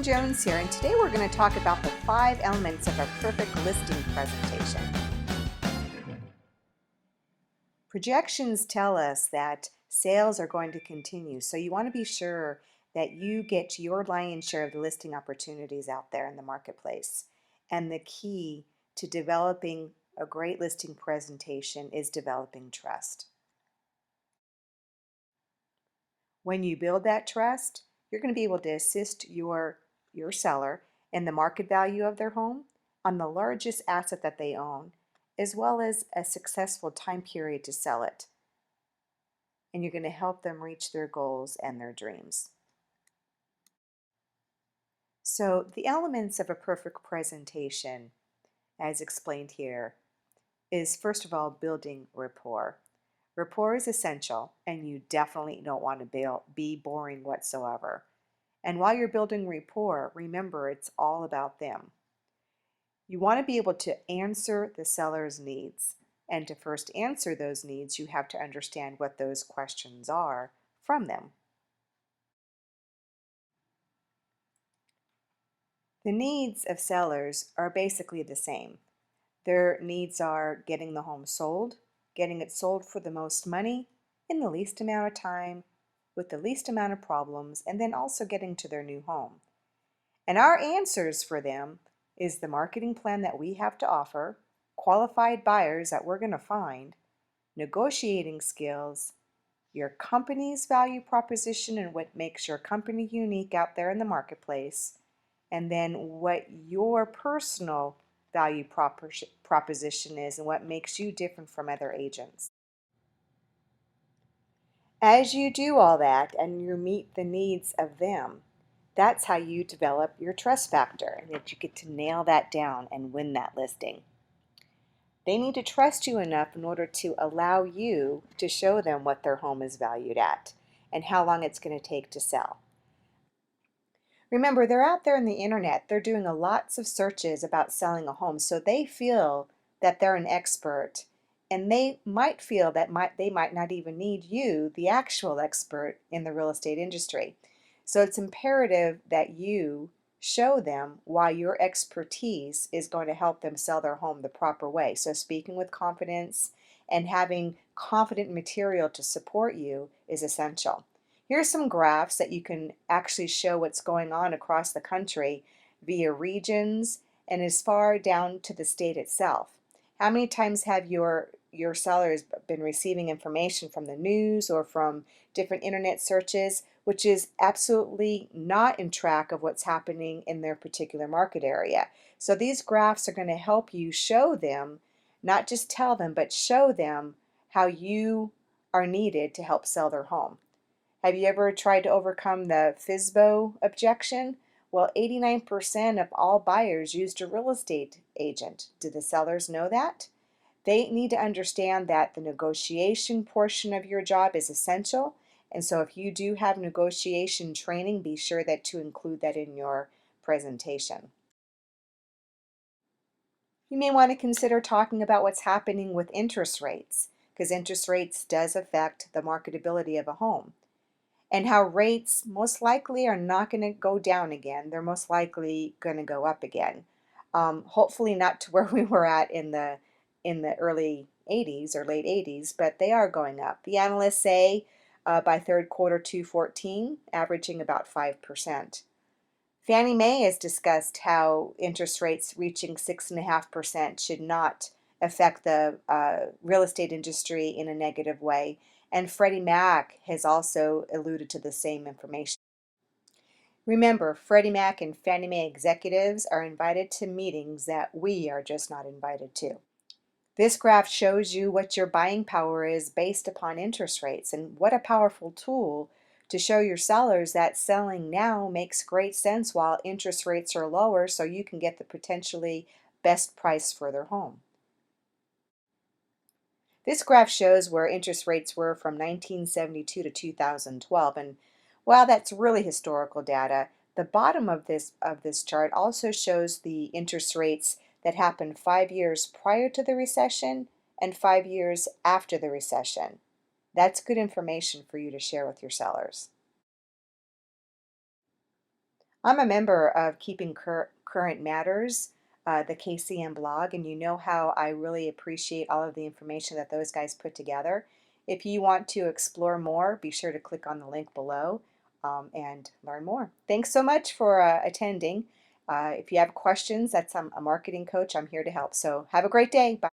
Jones here, and today we're going to talk about the 5 elements of a perfect listing presentation. Projections tell us that sales are going to continue, so you want to be sure that you get your lion's share of the listing opportunities out there in the marketplace. And the key to developing a great listing presentation is developing trust. When you build that trust, you're going to be able to assist your seller in the market value of their home, on the largest asset that they own, as well as a successful time period to sell it. And you're going to help them reach their goals and their dreams. So the elements of a perfect presentation, as explained here, is first of all building rapport. Rapport is essential, and you definitely don't want to be boring whatsoever. And while you're building rapport, remember it's all about them. You want to be able to answer the seller's needs. And to first answer those needs, you have to understand what those questions are from them. The needs of sellers are basically the same. Their needs are getting the home sold, getting it sold for the most money, in the least amount of time, with the least amount of problems, and then also getting to their new home. And our answers for them is the marketing plan that we have to offer, qualified buyers that we're going to find, negotiating skills, your company's value proposition and what makes your company unique out there in the marketplace, and then what your personal value proposition is and what makes you different from other agents. As you do all that and you meet the needs of them, that's how you develop your trust factor, and that you get to nail that down and win that listing. They need to trust you enough in order to allow you to show them what their home is valued at and how long it's going to take to sell. Remember, they're out there on the internet. They're doing lots of searches about selling a home, so they feel that they're an expert, and they might feel that they might not even need you, the actual expert in the real estate industry. So it's imperative that you show them why your expertise is going to help them sell their home the proper way. So speaking with confidence and having confident material to support you is essential. Here's some graphs that you can actually show what's going on across the country via regions and as far down to the state itself. How many times have your sellers been receiving information from the news or from different internet searches, which is absolutely not in track of what's happening in their particular market area? So these graphs are going to help you show them, not just tell them, but show them how you are needed to help sell their home. Have you ever tried to overcome the FSBO objection? Well, 89% of all buyers used a real estate agent. Do the sellers know that? They need to understand that the negotiation portion of your job is essential. And so if you do have negotiation training, be sure that to include that in your presentation. You may want to consider talking about what's happening with interest rates, because interest rates does affect the marketability of a home. And how rates most likely are not going to go down again. They're most likely going to go up again. Hopefully not to where we were at in the early 80s or late 80s, but they are going up. The analysts say by third quarter 2014, averaging about 5%. Fannie Mae has discussed how interest rates reaching 6.5% should not affect the real estate industry in a negative way. And Freddie Mac has also alluded to the same information. Remember, Freddie Mac and Fannie Mae executives are invited to meetings that we are just not invited to. This graph shows you what your buying power is based upon interest rates, and what a powerful tool to show your sellers that selling now makes great sense while interest rates are lower, so you can get the potentially best price for their home. This graph shows where interest rates were from 1972 to 2012, and while that's really historical data, the bottom of this chart also shows the interest rates that happened 5 years prior to the recession and 5 years after the recession. That's good information for you to share with your sellers. I'm a member of Keeping Current Matters, the KCM blog, and you know how I really appreciate all of the information that those guys put together. If you want to explore more, be sure to click on the link below and learn more. Thanks so much for attending. If you have questions, that's a marketing coach. I'm here to help. So have a great day. Bye.